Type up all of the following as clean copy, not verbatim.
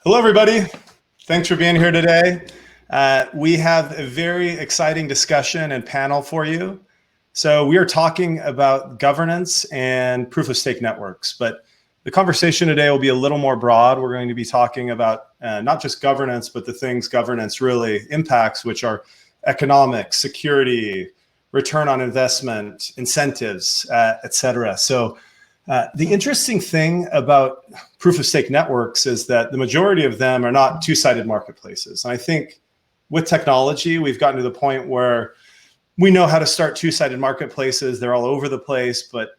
Hello, everybody. Thanks for being here today. We have a very exciting discussion and panel for you. So we are talking about governance and proof of stake networks, but the conversation today will be a little more broad. We're going to be talking about not just governance, but the things governance really impacts, which are economics, security, return on investment, incentives, et cetera. So the interesting thing about proof of stake networks is that the majority of them are not two-sided marketplaces. And I think with technology, we've gotten to the point where we know how to start two-sided marketplaces. They're all over the place, but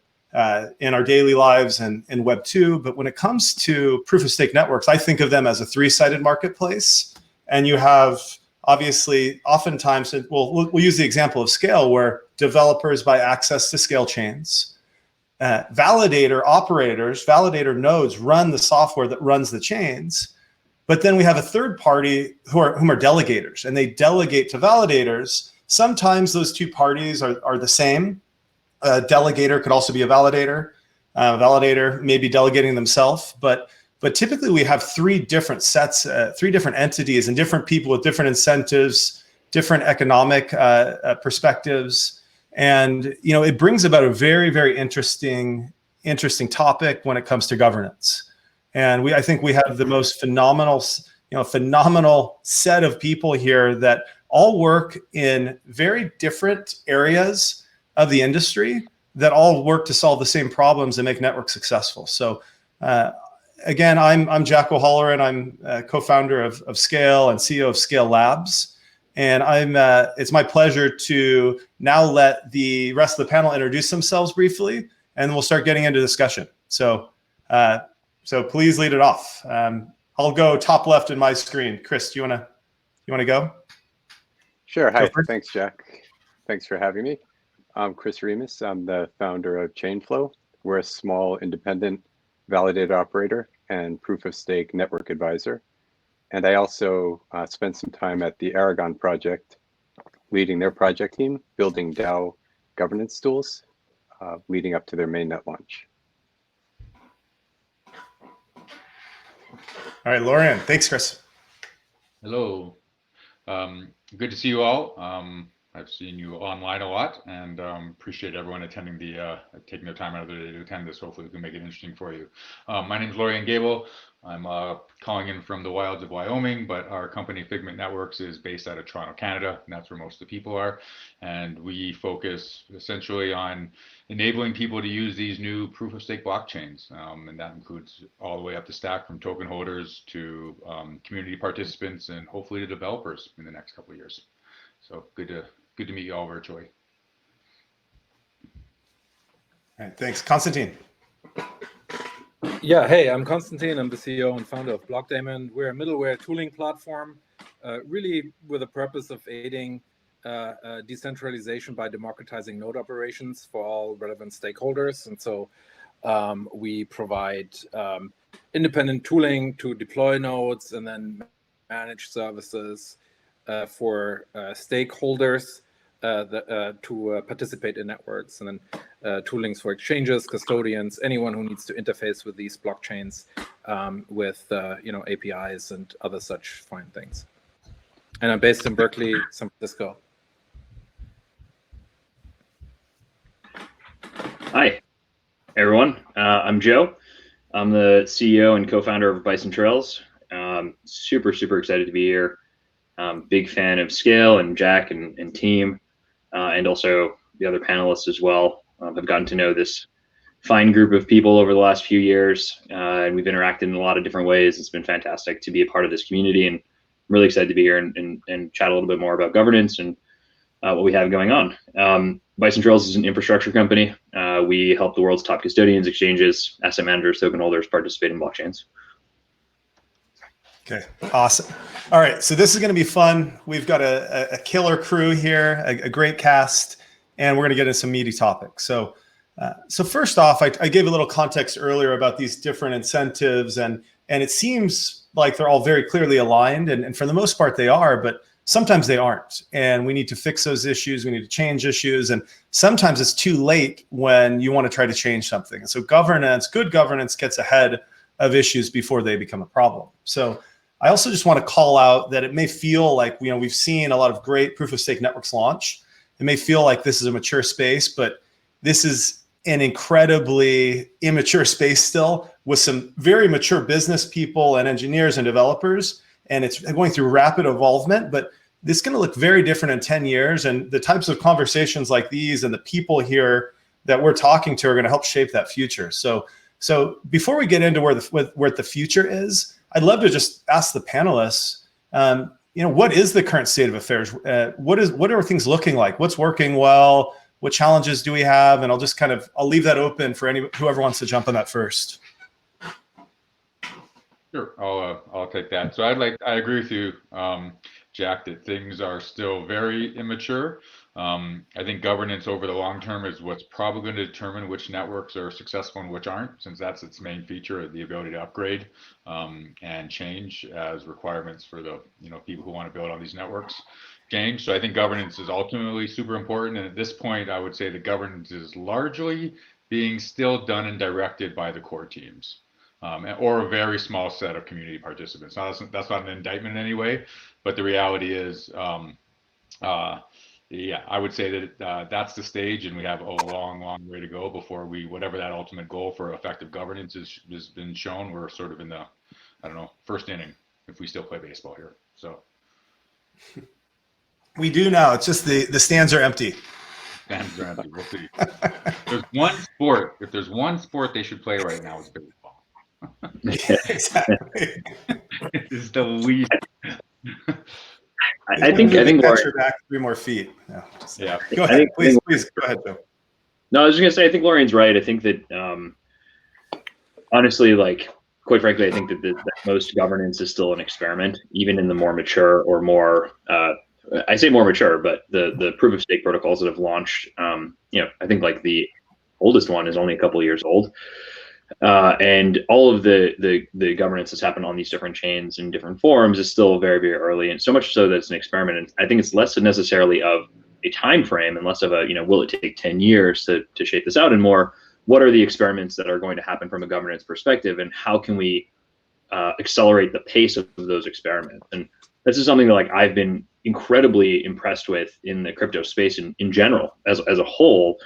in our daily lives and in Web 2. But when it comes to proof of stake networks, I think of them as a three-sided marketplace. And you have, obviously, oftentimes, we'll use the example of Scale, where developers buy access to Scale chains. Validator operators, validator nodes run the software that runs the chains. But then we have a third party whom are delegators, and they delegate to validators. Sometimes those two parties are the same. A delegator could also be a validator. Validator may be delegating themselves, but typically we have three different sets, three different entities, and different people with different incentives, different economic perspectives, and it brings about a very, very interesting topic when it comes to governance. And I think we have the most phenomenal set of people here that all work in very different areas of the industry that all work to solve the same problems and make networks successful. So again, I'm Jack O'Halloran, and I'm co-founder of Scale and CEO of SKALE Labs. And it's my pleasure to now let the rest of the panel introduce themselves briefly, and we'll start getting into discussion. So please lead it off. I'll go top left in my screen. Chris, do you want to go? Sure. Hi. Thanks, Jack. Thanks for having me. I'm Chris Remus. I'm the founder of Chainflow. We're a small independent validator operator and proof of stake network advisor. And I also spent some time at the Aragon project, leading their project team, building DAO governance tools, leading up to their mainnet launch. All right, Lorien. Thanks, Chris. Hello. Good to see you all. I've seen you online a lot, and appreciate everyone attending taking their time out of their day to attend this. Hopefully we can make it interesting for you. My name is Lorien Gabel. I'm calling in from the wilds of Wyoming, but our company Figment Networks is based out of Toronto, Canada, and that's where most of the people are. And we focus essentially on enabling people to use these new proof of stake blockchains. And that includes all the way up the stack, from token holders to community participants, and hopefully to developers in the next couple of years. So good to meet you all virtually. All right, thanks. Konstantin. Yeah, hey, I'm Konstantin. I'm the CEO and founder of Blockdaemon. We're a middleware tooling platform, really with the purpose of aiding decentralization by democratizing node operations for all relevant stakeholders. And so we provide independent tooling to deploy nodes and then manage services for stakeholders to participate in networks, and then toolings for exchanges, custodians, anyone who needs to interface with these blockchains with APIs and other such fine things. And I'm based in Berkeley, San Francisco. Hi, everyone. I'm Joe. I'm the CEO and co-founder of Bison Trails. Super excited to be here. Big fan of Scale and Jack and team, and also the other panelists as well. I've gotten to know this fine group of people over the last few years, and we've interacted in a lot of different ways. It's been fantastic to be a part of this community, and I'm really excited to be here and chat a little bit more about governance and what we have going on. Bison Trails is an infrastructure company. We help the world's top custodians, exchanges, asset managers, token holders participate in blockchains. Okay, awesome. All right, so this is going to be fun. We've got a killer crew here, a great cast, and we're going to get into some meaty topics. So first off, I gave a little context earlier about these different incentives, and it seems like they're all very clearly aligned, and for the most part they are, but sometimes they aren't, and we need to fix those issues. We need to change issues, and sometimes it's too late when you want to try to change something. And so good governance gets ahead of issues before they become a problem. So I also just want to call out that it may feel like, we've seen a lot of great proof of stake networks launch. It may feel like this is a mature space, but this is an incredibly immature space still, with some very mature business people and engineers and developers. And it's going through rapid evolvement, but this is going to look very different in 10 years. And the types of conversations like these and the people here that we're talking to are going to help shape that future. So before we get into where the future is, I'd love to just ask the panelists, what is the current state of affairs? What are things looking like? What's working well? What challenges do we have? And I'll leave that open for whoever wants to jump on that first. Sure, I'll take that. So I agree with you, Jack, that things are still very immature. I think governance over the long term is what's probably going to determine which networks are successful and which aren't, since that's its main feature, the ability to upgrade and change as requirements for the people who want to build on these networks change. So I think governance is ultimately super important. And at this point, I would say the governance is largely being still done and directed by the core teams. Or a very small set of community participants. Now, that's not an indictment in any way, but the reality is, I would say that that's the stage, and we have a long, long way to go before whatever that ultimate goal for effective governance has been shown. We're sort of in the, first inning, if we still play baseball here. So we do now. It's just the stands are empty. Stands are empty. We'll see. If there's one sport they should play right now, it's baseball. Yeah, exactly. It's the least. I think Lorien, back 3 more feet. Yeah. Go ahead. Please go ahead, Joe. No, I was just gonna say, I think Lorien's right. I think that honestly, quite frankly, I think that most governance is still an experiment, even in the more mature or more I say more mature, but the proof of stake protocols that have launched, I think the oldest one is only a couple of years old. And all of the governance that's happened on these different chains in different forms is still very, very early, and so much so that it's an experiment. And I think it's less necessarily of a time frame and less of a, will it take 10 years to shape this out, and more, what are the experiments that are going to happen from a governance perspective, and how can we accelerate the pace of those experiments? And this is something that I've been incredibly impressed with in the crypto space in general, as a whole,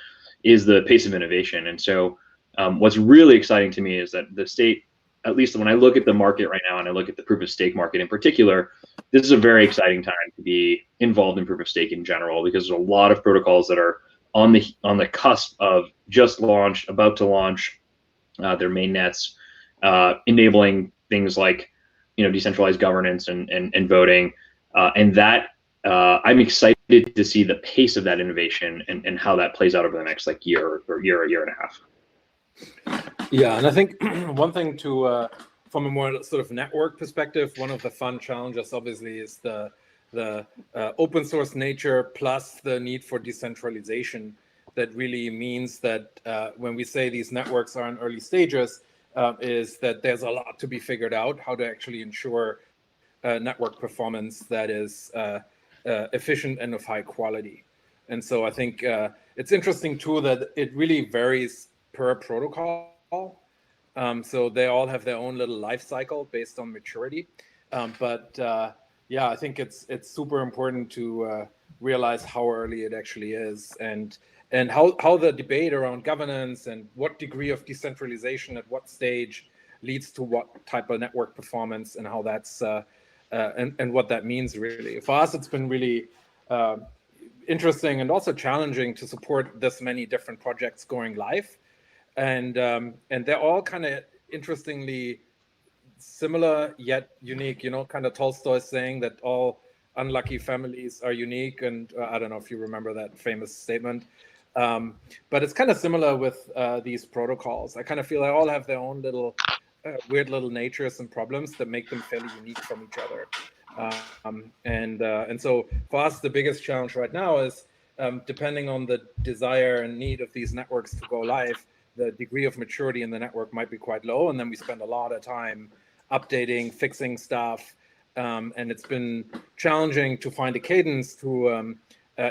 is the pace of innovation. And so what's really exciting to me is that the state, at least when I look at the market right now and I look at the proof of stake market in particular, this is a very exciting time to be involved in proof of stake in general, because there's a lot of protocols that are on the cusp of just launched, about to launch their main nets, enabling things like decentralized governance and voting, and that I'm excited to see the pace of that innovation and how that plays out over the next year and a half. Yeah, and I think one thing from a more sort of network perspective, one of the fun challenges obviously is the open source nature plus the need for decentralization. That really means that when we say these networks are in early stages, is that there's a lot to be figured out, how to actually ensure network performance that is efficient and of high quality. And so I think it's interesting too that it really varies per protocol. So they all have their own little life cycle based on maturity. I think it's super important to realize how early it actually is, and how the debate around governance and what degree of decentralization at what stage leads to what type of network performance, and how that's and what that means really. For us, it's been really interesting and also challenging to support this many different projects going live. And they're all kind of interestingly similar yet unique. Kind of Tolstoy's saying that all unlucky families are unique, and I don't know if you remember that famous statement. But it's kind of similar with these protocols. I kind of feel they all have their own little weird little natures and problems that make them fairly unique from each other. And so for us, the biggest challenge right now is depending on the desire and need of these networks to go live, the degree of maturity in the network might be quite low, and then we spend a lot of time updating, fixing stuff, and it's been challenging to find a cadence to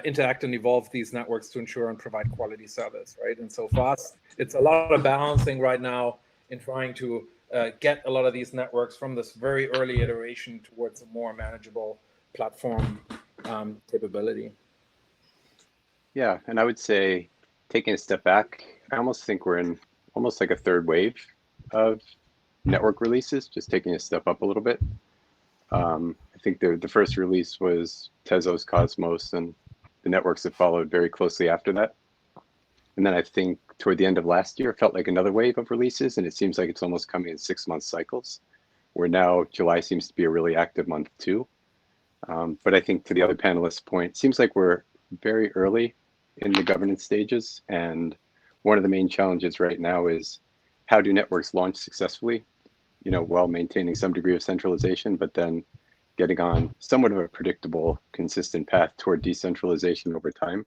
interact and evolve these networks to ensure and provide quality service, right? And so for us, it's a lot of balancing right now in trying to get a lot of these networks from this very early iteration towards a more manageable platform capability. Yeah, and I would say, taking a step back, I almost think we're in almost like a third wave of network releases, just taking a step up a little bit. I think the first release was Tezos Cosmos, and the networks that followed very closely after that. And then I think toward the end of last year, it felt like another wave of releases, and it seems like it's almost coming in 6-month cycles, where now July seems to be a really active month too. But I think, to the other panelists' point, it seems like we're very early in the governance stages, and one of the main challenges right now is how do networks launch successfully, while maintaining some degree of centralization, but then getting on somewhat of a predictable, consistent path toward decentralization over time.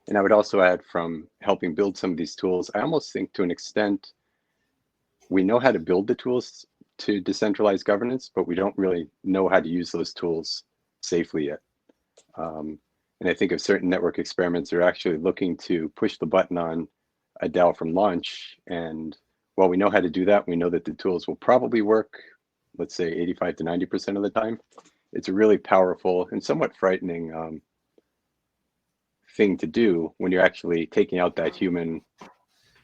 And I would also add, from helping build some of these tools, I almost think, to an extent, we know how to build the tools to decentralize governance, but we don't really know how to use those tools safely yet. And I think of certain network experiments that are actually looking to push the button on a DAO from launch. And while we know how to do that, we know that the tools will probably work, let's say 85 to 90% of the time. It's a really powerful and somewhat frightening thing to do when you're actually taking out that human,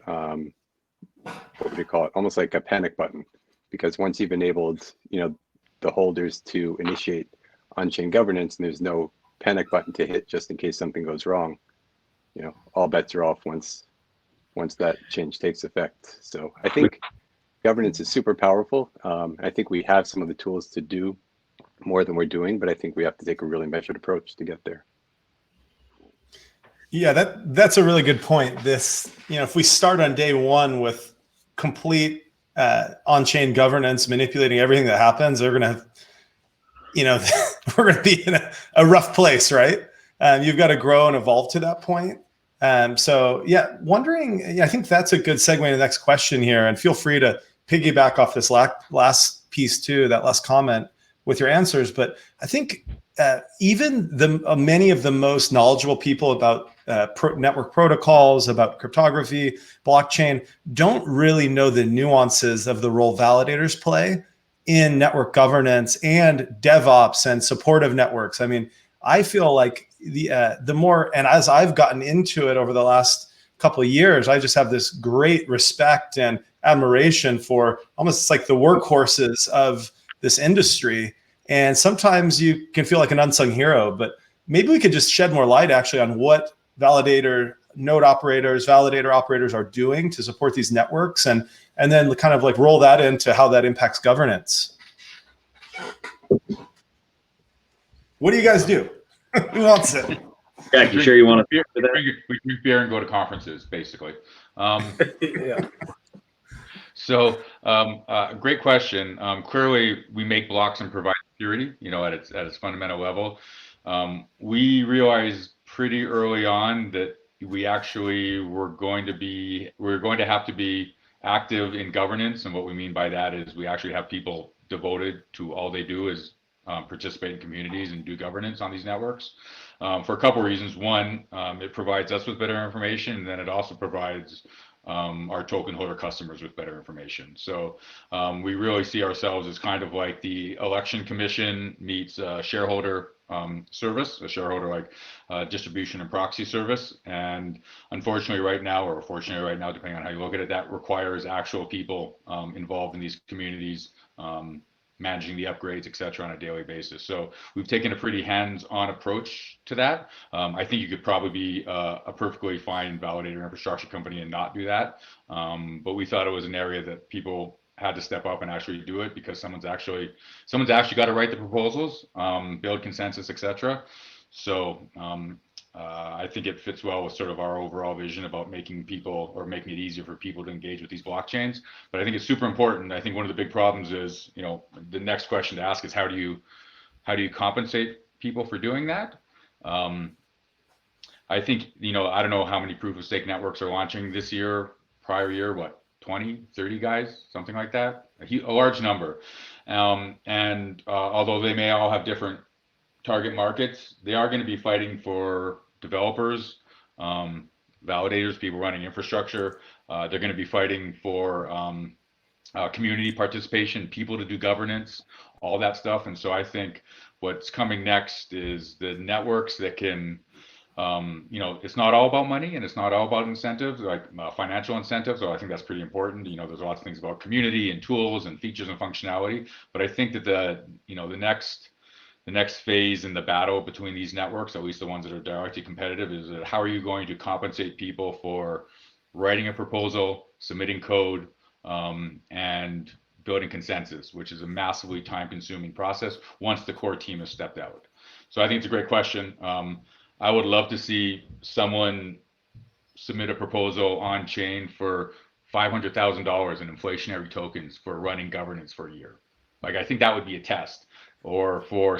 what would you call it? Almost like a panic button. Because once you've enabled, the holders to initiate on-chain governance, and there's no panic button to hit just in case something goes wrong, all bets are off once that change takes effect. So I think governance is super powerful. I think we have some of the tools to do more than we're doing, but I think we have to take a really measured approach to get there. Yeah, that's a really good point. If we start on day one with complete on-chain governance, manipulating everything that happens, they're going to have, we're going to be in a rough place, right? You've got to grow and evolve to that point. So yeah, wondering, I think that's a good segue to the next question here, and feel free to piggyback off this last piece too, that last comment with your answers. But I think even many of the most knowledgeable people about network protocols, about cryptography, blockchain, don't really know the nuances of the role validators play in network governance and DevOps and support of networks. I mean, I feel like the more, and as I've gotten into it over the last couple of years, I just have this great respect and admiration for almost like the workhorses of this industry. And sometimes you can feel like an unsung hero, but maybe we could just shed more light actually on what validator validator operators are doing to support these networks, and then kind of like roll that into how that impacts governance. What do you guys do? Who wants it? Jack, you sure you want to? We drink beer and go to conferences, basically. Yeah. So, great question. Clearly, we make blocks and provide security, at its fundamental level. We realized pretty early on that we actually were going to have to be active in governance, and what we mean by that is we actually have people devoted to all they do is participate in communities and do governance on these networks for a couple of reasons. One, it provides us with better information, and then it also provides our token holder customers with better information. So we really see ourselves as kind of like the election commission meets shareholder service, a shareholder like distribution and proxy service. And unfortunately right now, or fortunately right now, depending on how you look at it, that requires actual people involved in these communities, managing the upgrades, et cetera, on a daily basis. So we've taken a pretty hands-on approach to that. I think you could probably be a perfectly fine validator infrastructure company and not do that. But we thought it was an area that people had to step up and actually do it, because someone's actually got to write the proposals, build consensus, et cetera. So I think it fits well with sort of our overall vision about making it easier for people to engage with these blockchains. But I think it's super important. I think one of the big problems is, the next question to ask is how do you compensate people for doing that? I think, I don't know how many proof of stake networks are launching this year, prior year, what, 20, 30 guys, something like that, a large number. And although they may all have different target markets, they are going to be fighting for developers, validators, people running infrastructure, They're going to be fighting for community participation, people to do governance, all that stuff. And so I think what's coming next is the networks that can, it's not all about money and it's not all about incentives, like financial incentives. So I think that's pretty important. There's lots of things about community and tools and features and functionality. But I think that the next phase in the battle between these networks, at least the ones that are directly competitive, is that how are you going to compensate people for writing a proposal, submitting code, and building consensus, which is a massively time-consuming process once the core team has stepped out. So I think it's a great question. I would love to see someone submit a proposal on chain for $500,000 in inflationary tokens for running governance for a year. Like, I think that would be a test, or for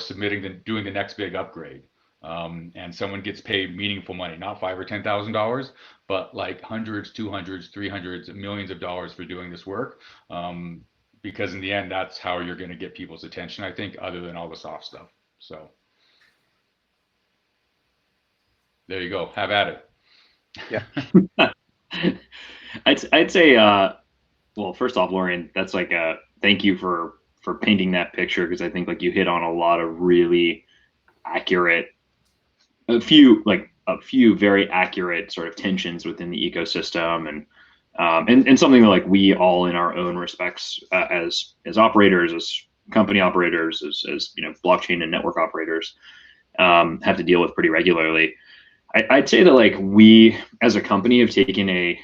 doing the next big upgrade. And someone gets paid meaningful money, not $5,000 or $10,000, but like hundreds, 200s, 300s, millions of dollars for doing this work. Because in the end, that's how you're going to get people's attention, I think, other than all the soft stuff. So there you go. Have at it. Yeah. I'd say, well, first off, Lorien, that's like thank you for painting that picture, because I think like you hit on a lot of really accurate, a few very accurate sort of tensions within the ecosystem, and something that like we all in our own respects as operators, as company operators, as blockchain and network operators have to deal with pretty regularly. I'd say that like we as a company have taken a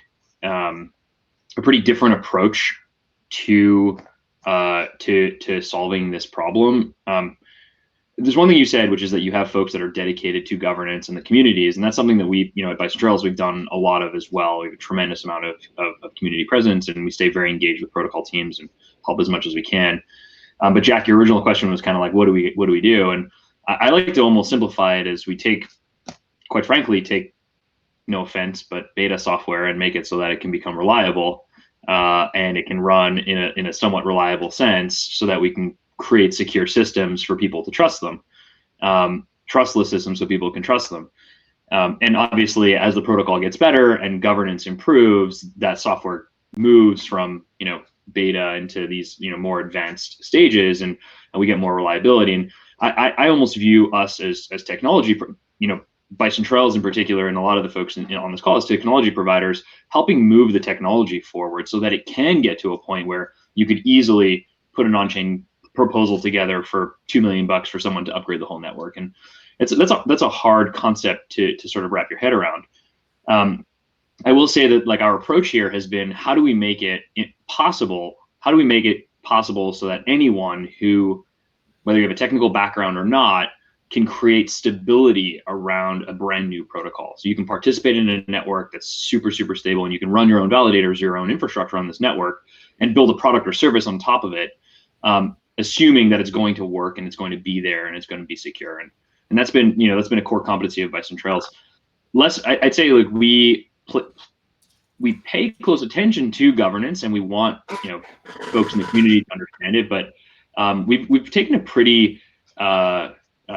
pretty different approach to solving this problem. There's one thing you said, which is that you have folks that are dedicated to governance in the communities, and that's something that we, at Bison Trails, we've done a lot of as well. We have a tremendous amount of community presence, and we stay very engaged with protocol teams and help as much as we can. But Jack, your original question was kind of like, what do we do? And I like to almost simplify it as we quite frankly, take, no offense, but beta software and make it so that it can become reliable, and it can run in a somewhat reliable sense, so that we can create secure systems for people to trust them, trustless systems so people can trust them. And obviously, as the protocol gets better and governance improves, that software moves from beta into these more advanced stages, and we get more reliability. And I almost view us as technology, Bison Trails in particular, and a lot of the folks on this call as technology providers, helping move the technology forward so that it can get to a point where you could easily put an on-chain proposal together for $2 million for someone to upgrade the whole network. And that's a hard concept to sort of wrap your head around. I will say that like our approach here has been, how do we make it possible? How do we make it possible so that anyone who, whether you have a technical background or not, can create stability around a brand new protocol? So you can participate in a network that's super, super stable, and you can run your own validators, your own infrastructure on this network, and build a product or service on top of it, assuming that it's going to work and it's going to be there and it's going to be secure. And that's been, that's been a core competency of Bison Trails. I'd say like we pay close attention to governance, and we want, folks in the community to understand it, but we've taken a pretty,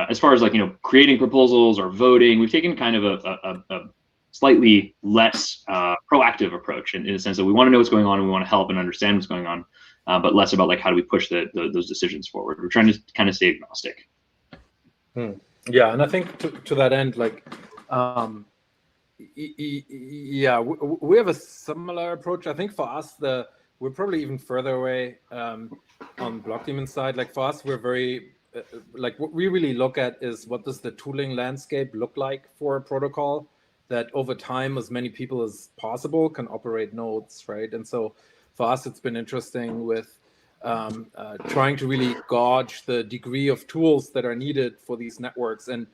as far as like, creating proposals or voting, we've taken kind of a slightly less proactive approach in a sense that we want to know what's going on and we want to help and understand what's going on, but less about like how do we push those decisions forward. We're trying to kind of stay agnostic. Yeah, and I think to that end, like, we have a similar approach. I think for us, we're probably even further away on Blockdaemon side. Like for us, we're very like what we really look at is what does the tooling landscape look like for a protocol that over time as many people as possible can operate nodes, right? And so for us, it's been interesting with trying to really gauge the degree of tools that are needed for these networks. And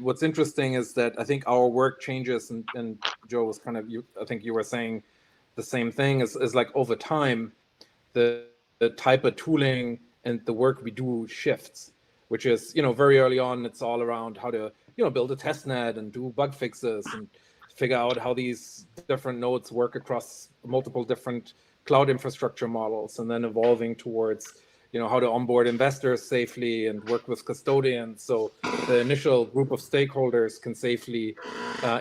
what's interesting is that I think our work changes, and Joe was kind of, I think you were saying the same thing, is like over time, the type of tooling and the work we do shifts, which is, very early on, it's all around how to, build a test net and do bug fixes and figure out how these different nodes work across multiple different cloud infrastructure models, and then evolving towards, how to onboard investors safely and work with custodians so the initial group of stakeholders can safely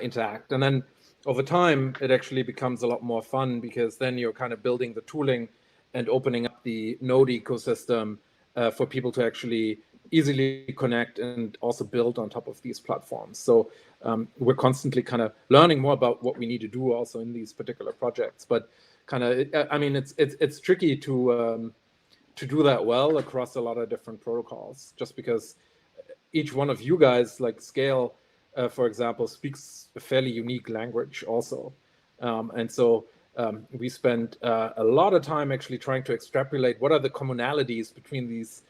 interact. And then over time, it actually becomes a lot more fun because then you're kind of building the tooling and opening up the node ecosystem for people to actually easily connect and also build on top of these platforms. So we're constantly kind of learning more about what we need to do also in these particular projects. But kind of, I mean, it's tricky to do that well across a lot of different protocols, just because each one of you guys, like SKALE, for example, speaks a fairly unique language also. And so we spent a lot of time actually trying to extrapolate what are the commonalities between these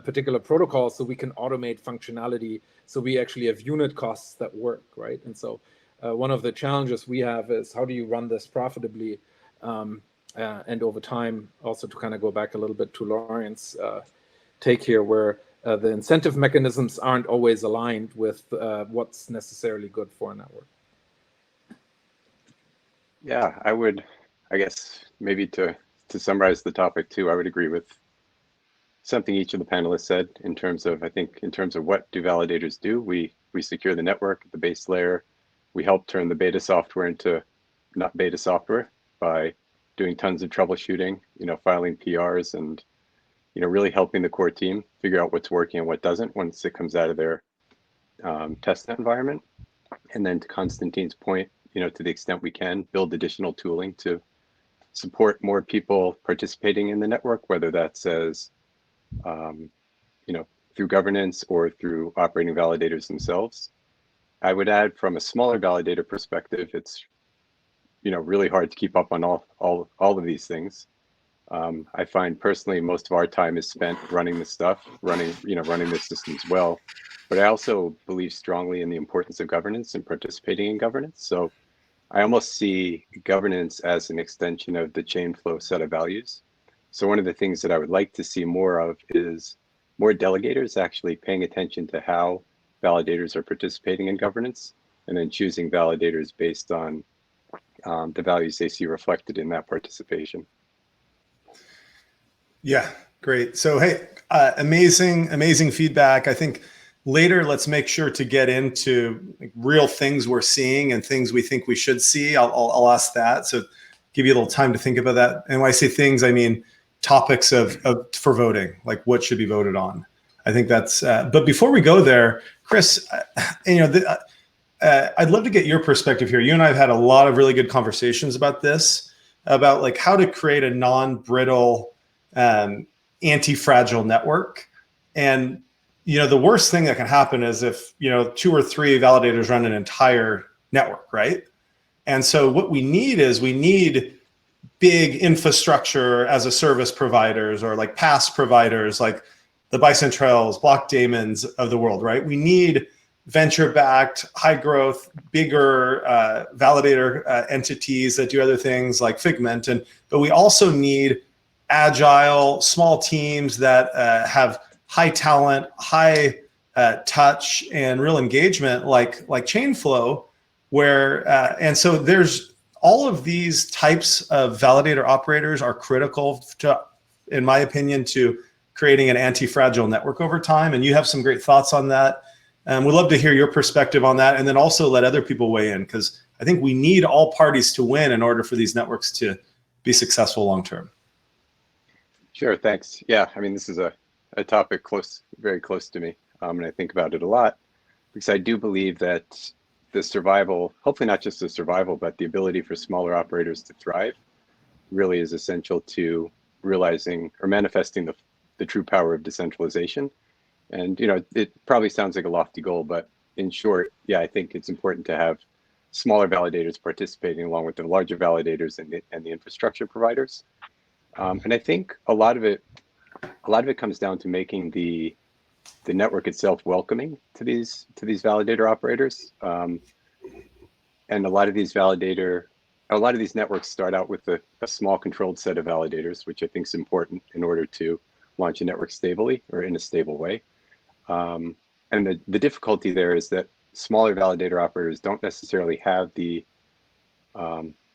particular protocols so we can automate functionality so we actually have unit costs that work, right? And so one of the challenges we have is how do you run this profitably and over time, also to kind of go back a little bit to Lorien's take here, where the incentive mechanisms aren't always aligned with what's necessarily good for a network. Yeah, I guess maybe to summarize the topic too, I would agree with something each of the panelists said in terms of, I think, in terms of what do validators do? We secure the network at the base layer. We help turn the beta software into not beta software by doing tons of troubleshooting, filing PRs and, really helping the core team figure out what's working and what doesn't once it comes out of their testnet environment. And then to Konstantin's point, to the extent we can, build additional tooling to support more people participating in the network, whether that's as, through governance or through operating validators themselves. I would add from a smaller validator perspective, it's, really hard to keep up on all of these things. I find personally most of our time is spent running the stuff, running the systems well. But I also believe strongly in the importance of governance and participating in governance. So I almost see governance as an extension of the Chainflow set of values. So one of the things that I would like to see more of is more delegators actually paying attention to how validators are participating in governance and then choosing validators based on the values they see reflected in that participation. Yeah, great. So, hey, amazing feedback. I think later, let's make sure to get into real things we're seeing and things we think we should see. I'll ask that. So give you a little time to think about that. And when I say things, I mean topics for voting, like what should be voted on. I think that's, but before we go there, Chris, I'd love to get your perspective here. You and I have had a lot of really good conversations about this, about like how to create a non-brittle, anti-fragile network. And the worst thing that can happen is if 2 or 3 validators run an entire network, right? And so what we need is big infrastructure as a service providers or like PaaS providers like the Bison Trails, Blockdaemons of the world, right? We need venture-backed, high-growth, bigger validator entities that do other things like Figment, but we also need agile, small teams that have high talent, high touch, and real engagement, like Chainflow, where and so there's all of these types of validator operators are critical to, in my opinion, to creating an anti-fragile network over time. And you have some great thoughts on that. We'd love to hear your perspective on that, and then also let other people weigh in, because I think we need all parties to win in order for these networks to be successful long term. Sure, thanks. Yeah, I mean, this is a topic very close to me, and I think about it a lot, because I do believe that the survival, hopefully not just the survival, but the ability for smaller operators to thrive really is essential to realizing or manifesting the true power of decentralization. And, it probably sounds like a lofty goal, but in short, yeah, I think it's important to have smaller validators participating along with the larger validators and the infrastructure providers. And I think a lot of it comes down to making the network itself welcoming to these validator operators. And a lot of these networks start out with a small controlled set of validators, which I think is important in order to launch a network stably or in a stable way. And the difficulty there is that smaller validator operators don't necessarily have the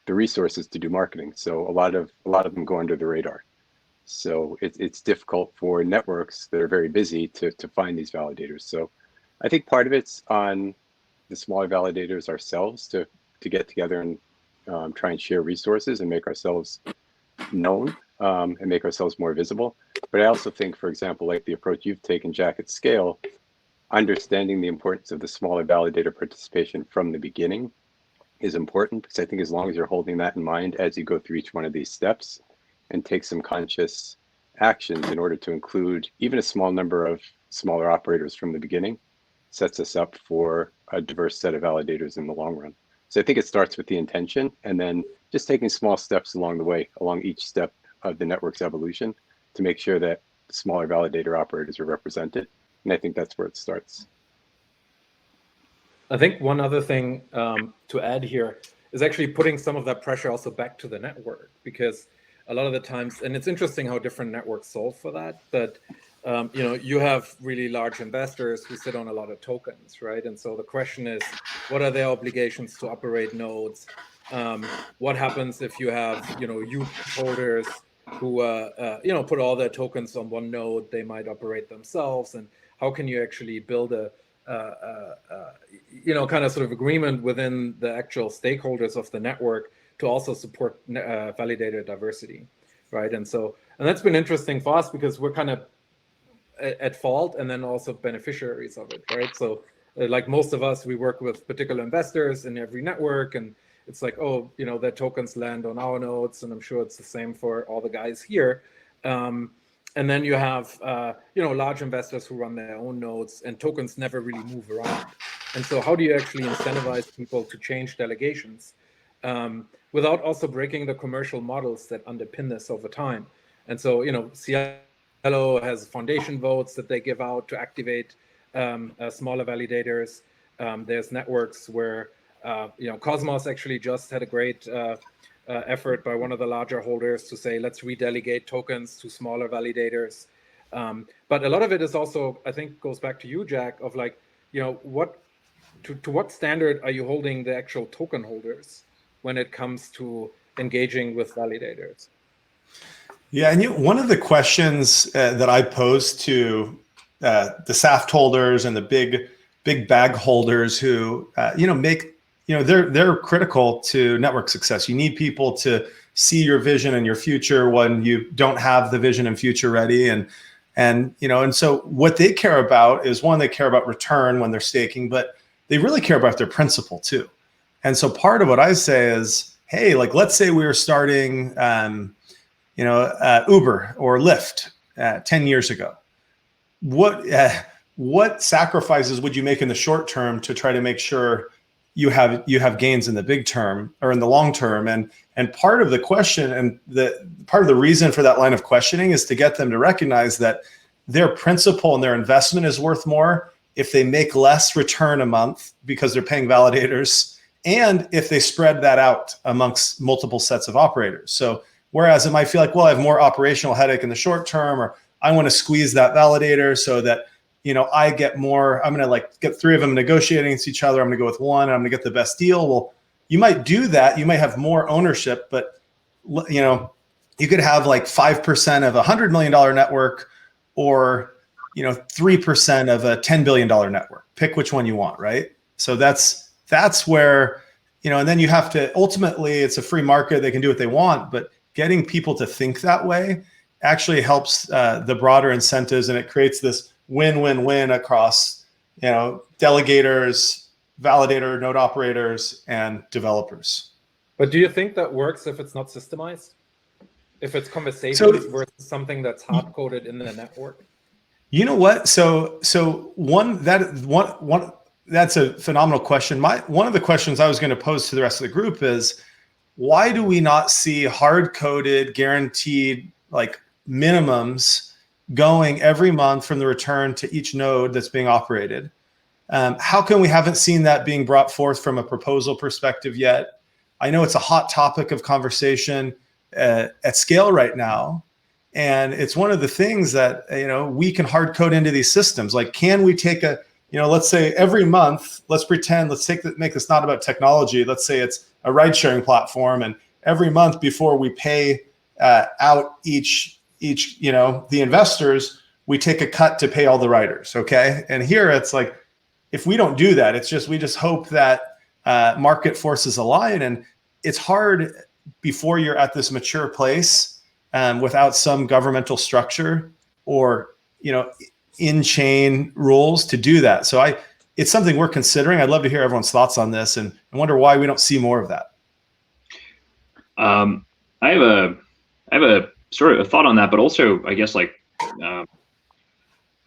resources to do marketing. So a lot of them go under the radar. So it's difficult for networks that are very busy to find these validators. So I think part of it's on the smaller validators ourselves to to get together and try and share resources and make ourselves known and make ourselves more visible. But I also think, for example, like the approach you've taken, Jack, at Scale, understanding the importance of the smaller validator participation from the beginning is important, because I think as long as you're holding that in mind as you go through each one of these steps and take some conscious actions in order to include even a small number of smaller operators from the beginning, sets us up for a diverse set of validators in the long run. So I think it starts with the intention, and then just taking small steps along the way, along each step of the network's evolution, to make sure that smaller validator operators are represented. And I think that's where it starts. I think one other thing to add here is actually putting some of that pressure also back to the network, because a lot of the times, and it's interesting how different networks solve for that, but you know, you have really large investors who sit on a lot of tokens, right? And so the question is, what are their obligations to operate nodes? What happens if you have, you know, huge holders who, you know, put all their tokens on one node? They might operate themselves, and how can you actually build a you know, kind of sort of agreement within the actual stakeholders of the network to also support validator diversity, right? And so, and that's been interesting for us because we're kind of at fault and then also beneficiaries of it, right? So like most of us, we work with particular investors in every network, and it's like, oh, you know, their tokens land on our nodes, and I'm sure it's the same for all the guys here. And then you have, you know, large investors who run their own nodes, and tokens never really move around. And so how do you actually incentivize people to change delegations without also breaking the commercial models that underpin this over time? And so, you know, SKALE has foundation votes that they give out to activate smaller validators. There's networks where, you know, Cosmos actually just had a great effort by one of the larger holders to say, let's redelegate tokens to smaller validators. But a lot of it is also, I think, goes back to you, Jack, of like, you know, what to what standard are you holding the actual token holders when it comes to engaging with validators? Yeah, and one of the questions that I pose to the SAFT holders and the big bag holders who you know, make, you know, they're critical to network success. You need people to see your vision and your future when you don't have the vision and future ready, and you know, and so what they care about is, one, they care about return when they're staking, but they really care about their principal too. And so part of what I say is, hey, like, let's say we were starting you know, Uber or Lyft 10 years ago. What sacrifices would you make in the short term to try to make sure you have gains in the big term or in the long term? And part of the question and part of the reason for that line of questioning is to get them to recognize that their principal and their investment is worth more if they make less return a month because they're paying validators, and if they spread that out amongst multiple sets of operators. So whereas it might feel like, well, I have more operational headache in the short term, or I want to squeeze that validator so that, you know, I get more, I'm going to like get 3 of them negotiating against each other. I'm going to go with one, and I'm going to get the best deal. Well, you might do that. You might have more ownership, but, you know, you could have like 5% of a $100 million network, or, you know, 3% of a $10 billion network. Pick which one you want, right? So that's where, you know, and then you have to, ultimately, it's a free market. They can do what they want, but getting people to think that way actually helps the broader incentives, and it creates this win-win-win across, you know, delegators, validator, node operators, and developers. But do you think that works if it's not systemized? If it's conversations versus something that's hard-coded in the network? You know what? So that's a phenomenal question. One of the questions I was going to pose to the rest of the group is, why do we not see hard-coded, guaranteed like minimums going every month from the return to each node that's being operated? How come we haven't seen that being brought forth from a proposal perspective yet? I know it's a hot topic of conversation at Scale right now, and it's one of the things that, you know, we can hard code into these systems. Like, can we take a, you know, let's say every month, let's pretend, make this not about technology. Let's say it's a ride sharing platform, and every month before we pay out each, you know, the investors, we take a cut to pay all the riders. Okay. And here it's like, if we don't do that, it's just, we just hope that market forces align, and it's hard before you're at this mature place without some governmental structure or in-chain rules to do that. So it's something we're considering. I'd love to hear everyone's thoughts on this, and I wonder why we don't see more of that. I have a sort of a thought on that, but also I guess I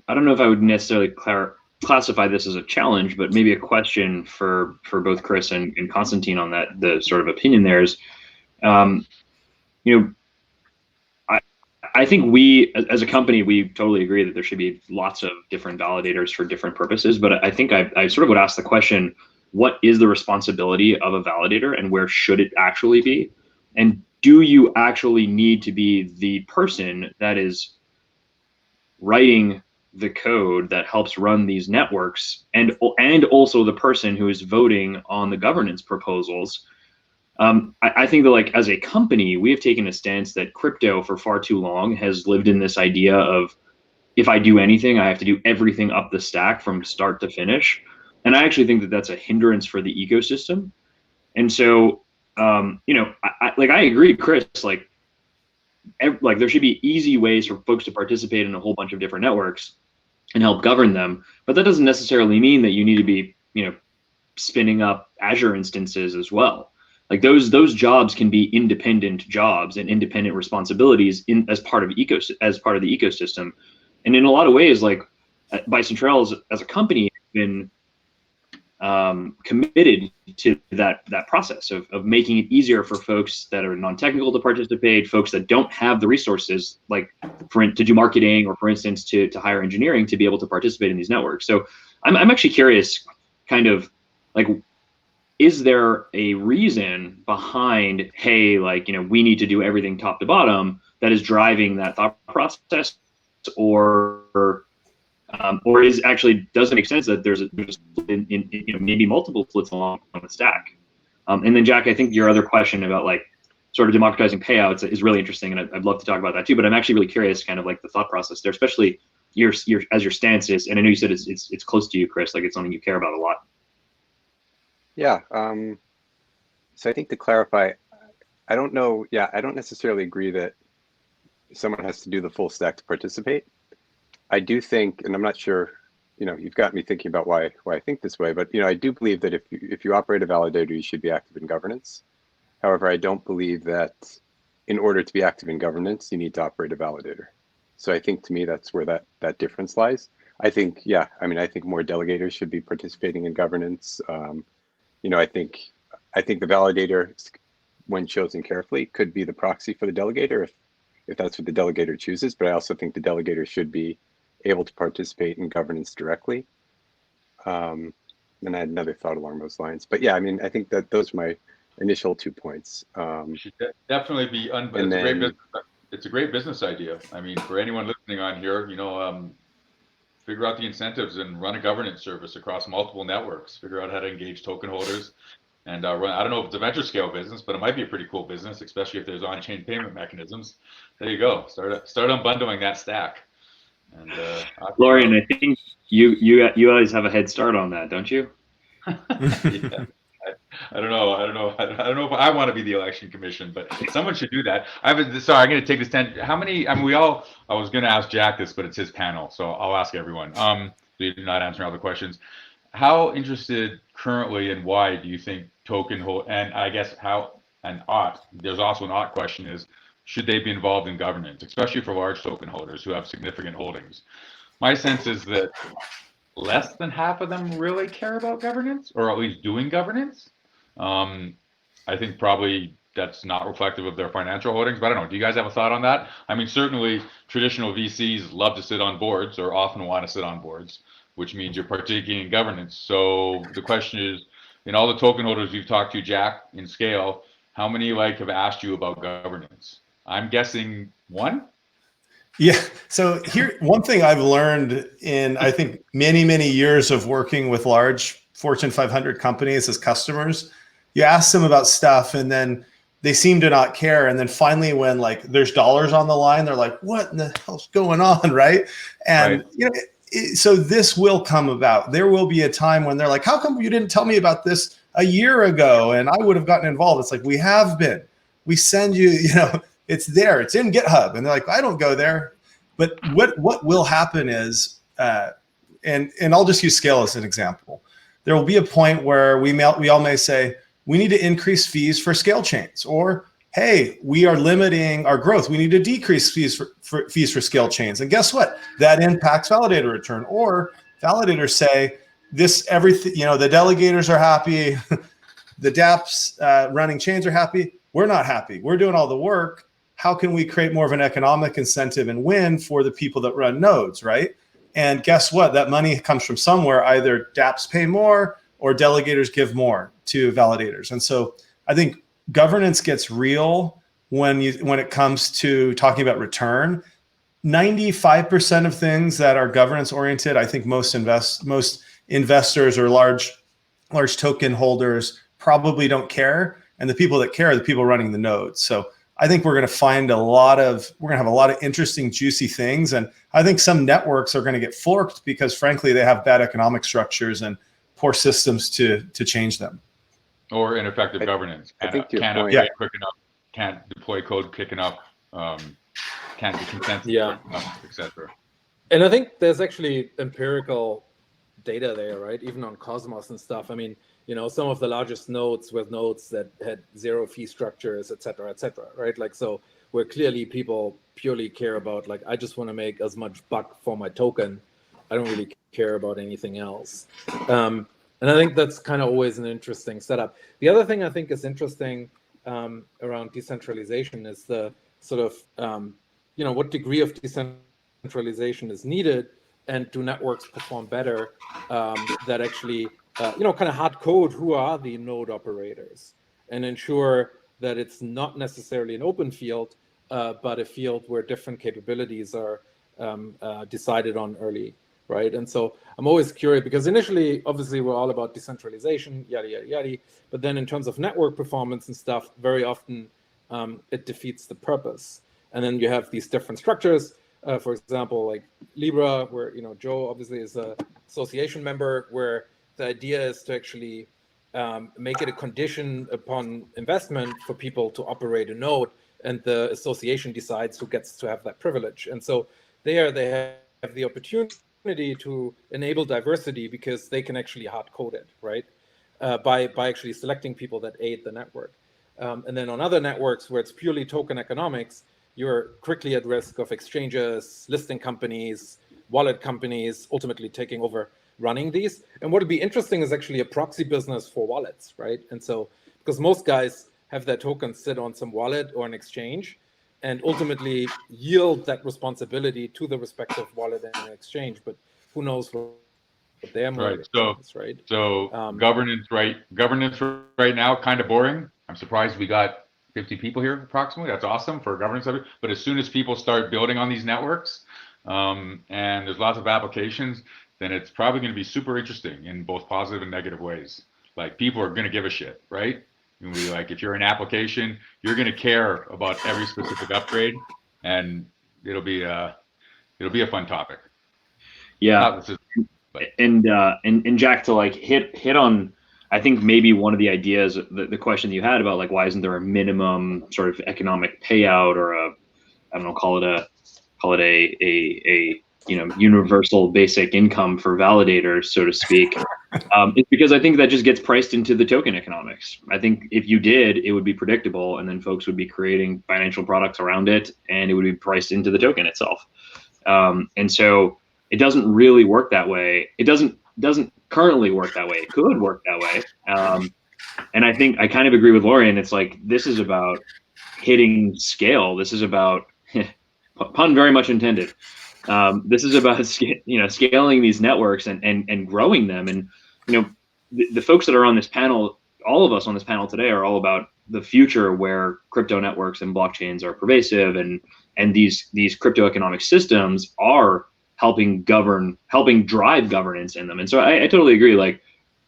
don't know if I would necessarily classify this as a challenge, but maybe a question for both Chris and Konstantin on that. The sort of opinion there is, I think we, as a company, we totally agree that there should be lots of different validators for different purposes. But I think I sort of would ask the question, what is the responsibility of a validator and where should it actually be? And do you actually need to be the person that is writing the code that helps run these networks and also the person who is voting on the governance proposals? I think that as a company, we have taken a stance that crypto for far too long has lived in this idea of, if I do anything, I have to do everything up the stack from start to finish. And I actually think that that's a hindrance for the ecosystem. And so, I agree, Chris, there should be easy ways for folks to participate in a whole bunch of different networks and help govern them. But that doesn't necessarily mean that you need to be, spinning up Azure instances as well. Those jobs can be independent jobs and independent responsibilities as part of the ecosystem. And in a lot of ways, Bison Trails as a company has been committed to that process of making it easier for folks that are non-technical to participate, folks that don't have the resources, to do marketing or, for instance, to hire engineering to be able to participate in these networks. So I'm actually curious, is there a reason behind, hey, we need to do everything top to bottom that is driving that thought process, or does it make sense that there's maybe multiple splits along the stack? And then Jack, I think your other question about sort of democratizing payouts is really interesting, and I'd love to talk about that too. But I'm actually really curious, kind of the thought process there, especially your stance is, and I know you said it's close to you, Chris, it's something you care about a lot. Yeah. So I think to clarify, I don't know. Yeah, I don't necessarily agree that someone has to do the full stack to participate. I do think, and I'm not sure, you've got me thinking about why I think this way, but I do believe that if you operate a validator, you should be active in governance. However, I don't believe that in order to be active in governance, you need to operate a validator. So I think, to me, that's where that difference lies. I think, I think more delegators should be participating in governance. I think the validator, when chosen carefully, could be the proxy for the delegator if that's what the delegator chooses. But I also think the delegator should be able to participate in governance directly. And I had another thought along those lines. But yeah, I think that those are my initial 2 points. Should definitely be it's a great business idea. For anyone listening on here, figure out the incentives and run a governance service across multiple networks. Figure out how to engage token holders and run. I don't know if it's a venture scale business, but it might be a pretty cool business, especially if there's on-chain payment mechanisms. There you go. Start unbundling that stack. And Lorien, I think you always have a head start on that, don't you? Yeah. I don't know if I want to be the election commission, but someone should do that. Sorry, I'm going to take this 10. How many? I was going to ask Jack this, but it's his panel, so I'll ask everyone. So you're not answering all the questions. How interested currently and why do you think token hold? And I guess there's also an ought question is, should they be involved in governance, especially for large token holders who have significant holdings? My sense is that less than half of them really care about governance, or at least doing governance. I think probably that's not reflective of their financial holdings, but I don't know. Do you guys have a thought on that? Certainly traditional VCs love to sit on boards, or often want to sit on boards, which means you're partaking in governance. So the question is, in all the token holders you've talked to, Jack, in SKALE, how many have asked you about governance? I'm guessing one. Yeah. So here, one thing I've learned in, I think, many, many years of working with large Fortune 500 companies as customers, you ask them about stuff and then they seem to not care. And then finally, when there's dollars on the line, they're like, what in the hell's going on? Right. And, so this will come about. There will be a time when they're like, how come you didn't tell me about this a year ago and I would have gotten involved. It's like, we have been. We send you, it's there. It's in GitHub. And they're like, I don't go there. But what will happen is, and I'll just use Scale as an example. There will be a point where we all may say, we need to increase fees for Scale chains, or hey, we are limiting our growth. We need to decrease fees for Scale chains. And guess what? That impacts validator return. Or validators say everything, the delegators are happy, the dApps running chains are happy. We're not happy. We're doing all the work. How can we create more of an economic incentive and win for the people that run nodes, right? And guess what? That money comes from somewhere. Either dApps pay more or delegators give more to validators. And so I think governance gets real when it comes to talking about return. 95% of things that are governance oriented, I think most investors or large token holders probably don't care. And the people that care are the people running the nodes. So I think we're going to have a lot of interesting, juicy things. And I think some networks are going to get forked because frankly, they have bad economic structures and poor systems to change them. Or ineffective governance. Can't upgrade quick enough, can't deploy code quick enough, can't do consensus quick enough, etc. And I think there's actually empirical data there, right? Even on Cosmos and stuff. I mean, some of the largest nodes with nodes that had zero fee structures, et cetera, right? Like, so where clearly people purely care about, like, I just want to make as much buck for my token. I don't really care about anything else. And I think that's kind of always an interesting setup. The other thing I think is interesting around decentralization is the sort of, what degree of decentralization is needed, and do networks perform better that actually, kind of hard code who are the node operators and ensure that it's not necessarily an open field, but a field where different capabilities are decided on early, right? And so I'm always curious because initially, obviously, we're all about decentralization, yada, yada, yada. But then in terms of network performance and stuff, very often it defeats the purpose. And then you have these different structures. For example, like Libra, where Joe obviously is an association member, where the idea is to actually make it a condition upon investment for people to operate a node, and the association decides who gets to have that privilege. And so there they have the opportunity to enable diversity because they can actually hard code it, right? By actually selecting people that aid the network. And then on other networks where it's purely token economics, you're quickly at risk of exchanges, listing companies, wallet companies, ultimately taking over running these. And what would be interesting is actually a proxy business for wallets, right? And so, because most guys have their tokens sit on some wallet or an exchange and ultimately yield that responsibility to the respective wallet and exchange, but who knows what their motive is, right? So governance right now, kind of boring. I'm surprised we got 50 people here approximately. That's awesome for governance. But as soon as people start building on these networks, and there's lots of applications, then it's probably going to be super interesting in both positive and negative ways. Like, people are going to give a shit, right? You'll be like, if you're an application, you're going to care about every specific upgrade, and it'll be a fun topic. Yeah. And Jack, to like hit on, I think maybe one of the ideas, the question you had about like, why isn't there a minimum sort of economic payout or call it a universal basic income for validators, so to speak. It's because I think that just gets priced into the token economics. I think if you did, it would be predictable, and then folks would be creating financial products around it, and it would be priced into the token itself. And so it doesn't really work that way. It doesn't currently work that way. It could work that way. And I think I kind of agree with Lorien. It's like, this is about hitting scale. This is about, pun very much intended. This is about scaling these networks and growing them. And the folks that are on this panel, all of us on this panel today, are all about the future where crypto networks and blockchains are pervasive, and these crypto economic systems are helping drive governance in them. And so I totally agree. Like,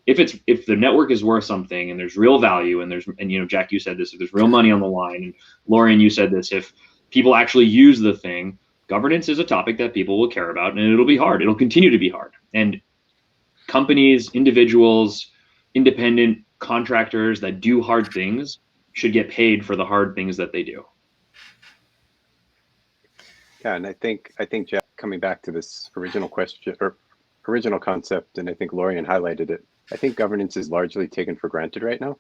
if the network is worth something and there's real value and Jack, you said this, if there's real money on the line, and Lorien, you said this, if people actually use the thing, governance is a topic that people will care about, and it'll be hard. It'll continue to be hard. And companies, individuals, independent contractors that do hard things should get paid for the hard things that they do. Yeah, and I think Jeff, coming back to this original question or original concept, and I think Lorien highlighted it. I think governance is largely taken for granted right now,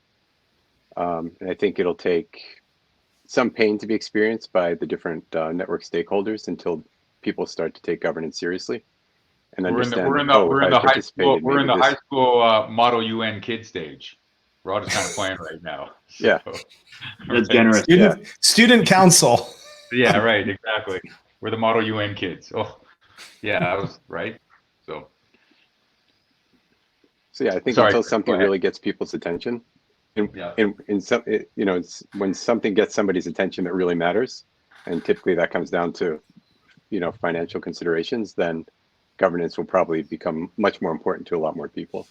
and I think it'll take some pain to be experienced by the different network stakeholders until people start to take governance seriously and understand. We're in the high school Model UN kid stage. We're all just kind of playing right now. So, yeah, that's generous. Student council. Yeah, right, exactly. We're the Model UN kids. Oh, yeah, I was right. So yeah, I think until something really gets people's attention, in some, you know, it's when something gets somebody's attention that really matters, and typically that comes down to, you know, financial considerations, then governance will probably become much more important to a lot more people.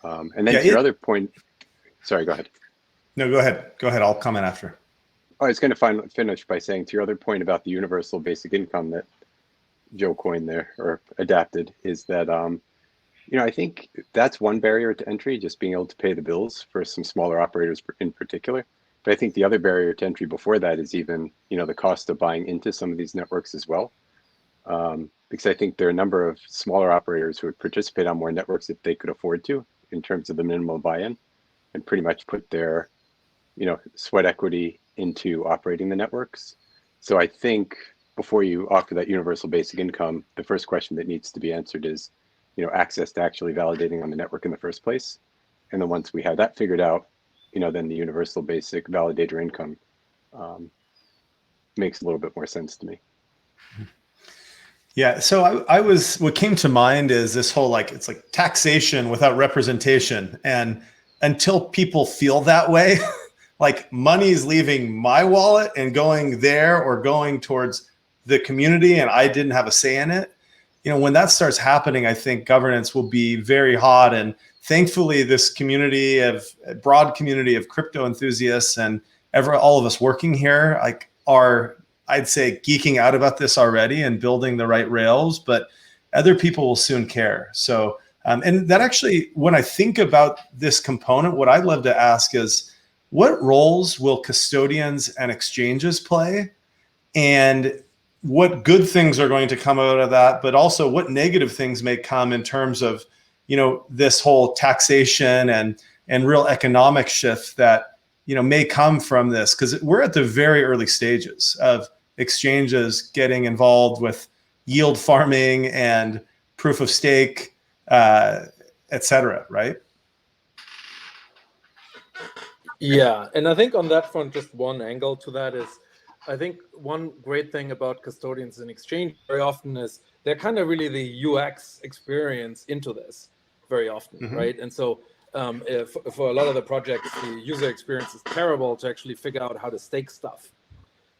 And then to your other point, sorry, go ahead. No, go ahead. Go ahead. I'll comment after. I was going to finish by saying to your other point about the universal basic income that Joe coined there or adapted is that, you know, I think that's one barrier to entry, just being able to pay the bills for some smaller operators in particular. But I think the other barrier to entry before that is even, you know, the cost of buying into some of these networks as well. Because I think there are a number of smaller operators who would participate on more networks if they could afford to, in terms of the minimal buy-in, and pretty much put their, you know, sweat equity into operating the networks. So I think before you offer that universal basic income, the first question that needs to be answered is, you know, access to actually validating on the network in the first place. And then once we have that figured out, you know, then the universal basic validator income makes a little bit more sense to me. Yeah, so what came to mind is this whole, like, it's like taxation without representation. And until people feel that way, like money is leaving my wallet and going there or going towards the community and I didn't have a say in it. You know, when that starts happening, I think governance will be very hot. And thankfully, this community broad community of crypto enthusiasts and all of us working here, like, are, I'd say, geeking out about this already and building the right rails, but other people will soon care. So, and that actually, when I think about this component, what I'd love to ask is, what roles will custodians and exchanges play? And what good things are going to come out of that, but also what negative things may come in terms of, you know, this whole taxation and real economic shift that, you know, may come from this, because we're at the very early stages of exchanges getting involved with yield farming and proof of stake, et cetera, right? Yeah, and I think on that front, just one angle to that is, I think one great thing about custodians and exchange very often is they're kind of really the UX experience into this very often, right? And so for a lot of the projects, the user experience is terrible to actually figure out how to stake stuff.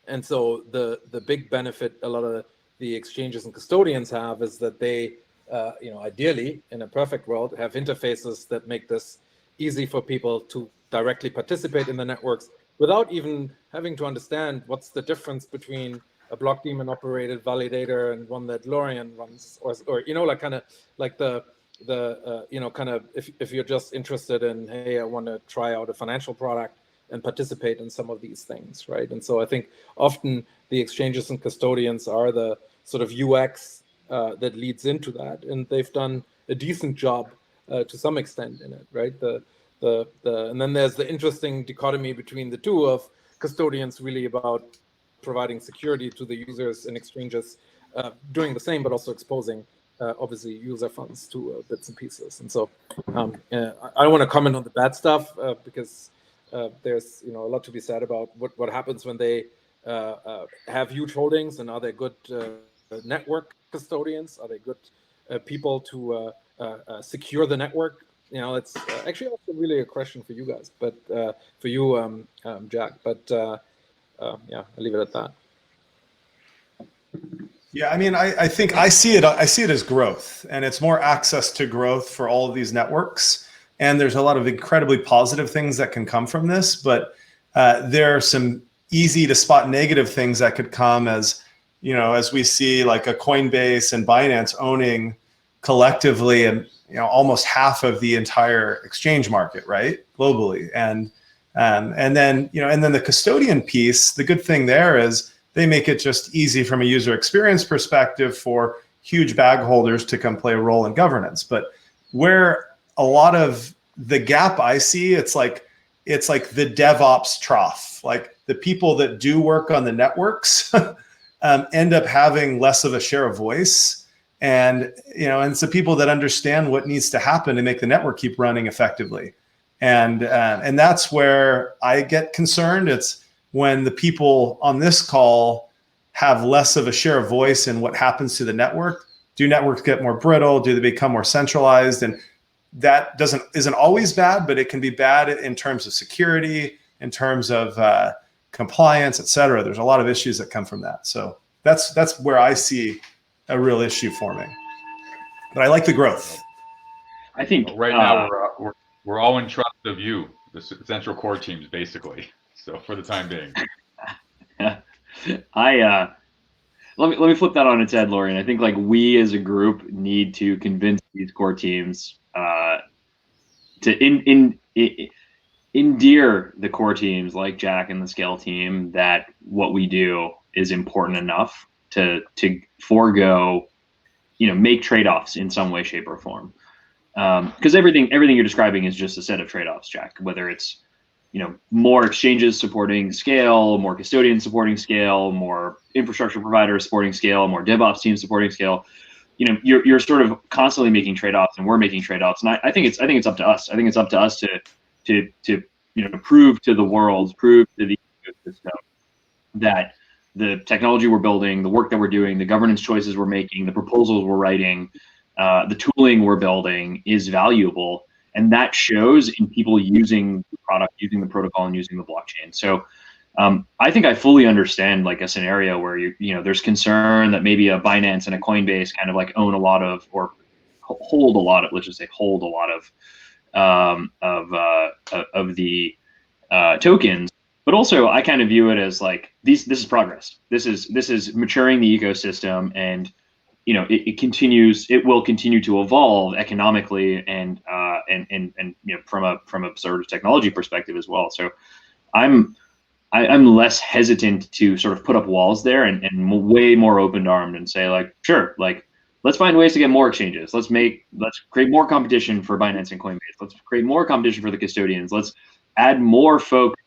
And so the big benefit a lot of the exchanges and custodians have is that they, you know, ideally in a perfect world, have interfaces that make this easy for people to directly participate in the networks without even having to understand what's the difference between a Blockdaemon operated validator and one that Lorien runs, or you know, like kind of like the you know, kind of if you're just interested in, hey, I want to try out a financial product and participate in some of these things, right? And so I think often the exchanges and custodians are the sort of UX that leads into that, and they've done a decent job to some extent in it, right? And then there's the interesting dichotomy between the two of custodians really about providing security to the users and exchanges doing the same, but also exposing obviously user funds to bits and pieces. And so I don't want to comment on the bad stuff because there's, you know, a lot to be said about what happens when they have huge holdings, and are they good network custodians? Are they good people to secure the network? You know, it's actually also really a question for you guys, but for you, Jack. But yeah, I'll leave it at that. Yeah, I mean, I think I see it as growth, and it's more access to growth for all of these networks. And there's a lot of incredibly positive things that can come from this, but there are some easy to spot negative things that could come as, you know, as we see like a Coinbase and Binance owning collectively, and almost half of the entire exchange market, right, globally. And then the custodian piece. The good thing there is they make it just easy from a user experience perspective for huge bag holders to come play a role in governance. But where a lot of the gap I see, it's like the DevOps trough. Like the people that do work on the networks end up having less of a share of voice. And so people that understand what needs to happen to make the network keep running effectively. And that's where I get concerned. It's when the people on this call have less of a share of voice in what happens to the network. Do networks get more brittle? Do they become more centralized? And that isn't always bad, but it can be bad in terms of security, in terms of compliance, et cetera. There's a lot of issues that come from that. So that's where I see a real issue forming. But I like the growth. I think right now we're all in trust of you, the central core teams, basically. So for the time being, let me flip that on its head, Lorien. I think like we as a group need to convince these core teams to endear the core teams like Jack and the SKALE team that what we do is important enough to forego, make trade-offs in some way, shape, or form. Because everything you're describing is just a set of trade-offs, Jack. Whether it's more exchanges supporting SKALE, more custodians supporting SKALE, more infrastructure providers supporting SKALE, more DevOps teams supporting SKALE. You're sort of constantly making trade-offs, and we're making trade-offs. And I think it's up to us. I think it's up to us to prove to the world, prove to the ecosystem that the technology we're building, the work that we're doing, the governance choices we're making, the proposals we're writing, the tooling we're building is valuable. And that shows in people using the product, using the protocol, and using the blockchain. So I think I fully understand like a scenario where there's concern that maybe a Binance and a Coinbase kind of like own a lot of, or hold a lot of, let's just say hold a lot of the tokens. But also I kind of view it as like this is progress. This is maturing the ecosystem, and it will continue to evolve economically and from a sort of technology perspective as well. So I'm less hesitant to sort of put up walls there and way more open-armed and say like, sure, like let's find ways to get more exchanges. Let's create more competition for Binance and Coinbase. Let's create more competition for the custodians. Let's add more folks.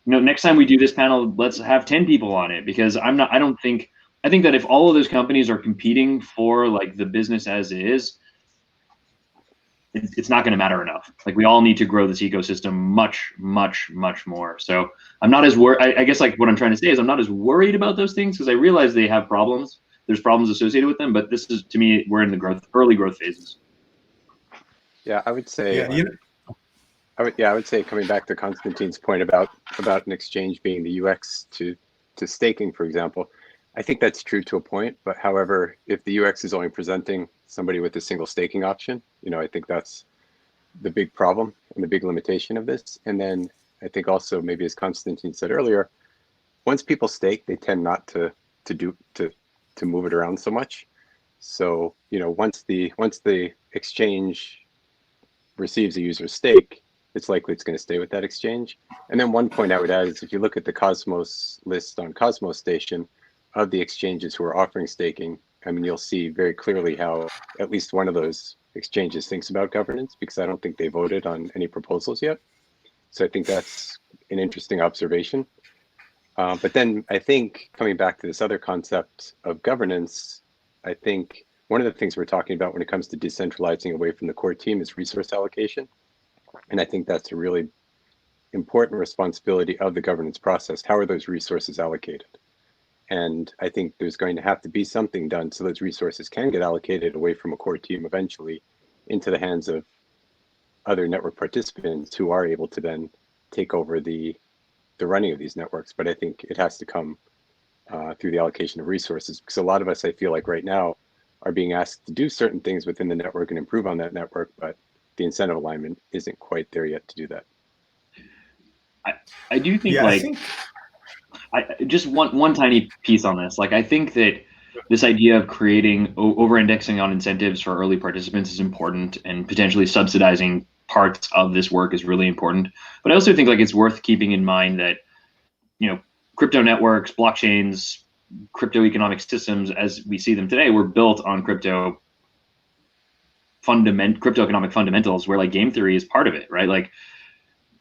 Next time we do this panel, let's have 10 people on it, because I think that if all of those companies are competing for like the business as is, it's not going to matter enough. Like we all need to grow this ecosystem much, much, much more. So I'm not as worried. I guess like what I'm trying to say is I'm not as worried about those things, because I realize they have problems. There's problems associated with them, but this is, to me, we're in the early growth phases. Yeah, I would say. I would say, coming back to Konstantin's point about an exchange being the UX to staking, for example. I think that's true to a point, but however, if the UX is only presenting somebody with a single staking option, I think that's the big problem and the big limitation of this. And then I think also, maybe as Konstantin said earlier, once people stake, they tend not to move it around so much. So, once the exchange receives a user's stake, it's likely it's going to stay with that exchange. And then one point I would add is, if you look at the Cosmos list on Cosmos Station, of the exchanges who are offering staking, I mean, you'll see very clearly how at least one of those exchanges thinks about governance, because I don't think they voted on any proposals yet. So I think that's an interesting observation. But then I think, coming back to this other concept of governance, I think one of the things we're talking about when it comes to decentralizing away from the core team is resource allocation. And I think that's a really important responsibility of the governance process. How are those resources allocated? And I think there's going to have to be something done so those resources can get allocated away from a core team eventually into the hands of other network participants who are able to then take over the running of these networks. But I think it has to come through the allocation of resources, because a lot of us, I feel like right now, are being asked to do certain things within the network and improve on that network, but the incentive alignment isn't quite there yet to do that. I do think just one tiny piece on this. Like, I think that this idea of creating over-indexing on incentives for early participants is important, and potentially subsidizing parts of this work is really important. But I also think like it's worth keeping in mind that, you know, crypto networks, blockchains, crypto economic systems as we see them today were built on crypto economic fundamentals, where like game theory is part of it, right? Like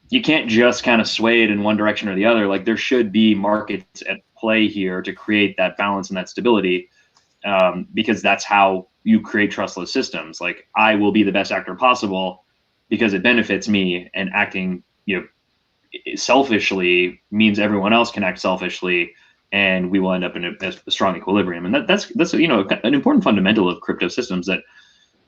you can't just kind of sway it in one direction or the other. Like there should be markets at play here to create that balance and that stability, because that's how you create trustless systems. Like I will be the best actor possible because it benefits me, and acting, you know, selfishly means everyone else can act selfishly, and we will end up in a strong equilibrium. And that's you know, an important fundamental of crypto systems that,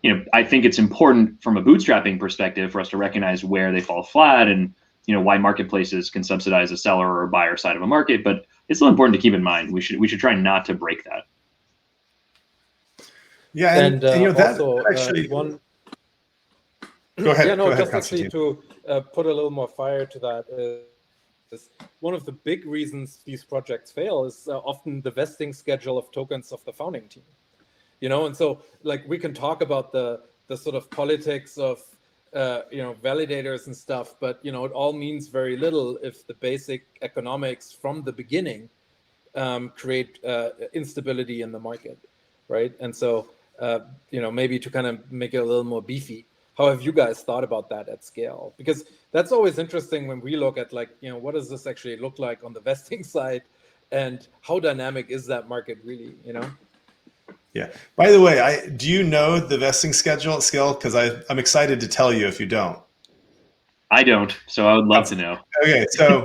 you know, I think it's important from a bootstrapping perspective for us to recognize where they fall flat, and, you know, why marketplaces can subsidize a seller or buyer side of a market. But it's still important to keep in mind. We should try not to break that. Yeah, and you know, that also, actually Go ahead. Yeah, no, go ahead, just actually to put a little more fire to that is one of the big reasons these projects fail is often the vesting schedule of tokens of the founding team. You know, and so like we can talk about the sort of politics of you know, validators and stuff, but you know, it all means very little if the basic economics from the beginning create instability in the market, right? And so you know, maybe to kind of make it a little more beefy, how have you guys thought about that at scale? Because that's always interesting when we look at, like, you know, what does this actually look like on the vesting side, and how dynamic is that market really, you know? Yeah. By the way, do you know the vesting schedule at Scale? Because I'm excited to tell you if you don't. I don't, so I would love to know. Okay, so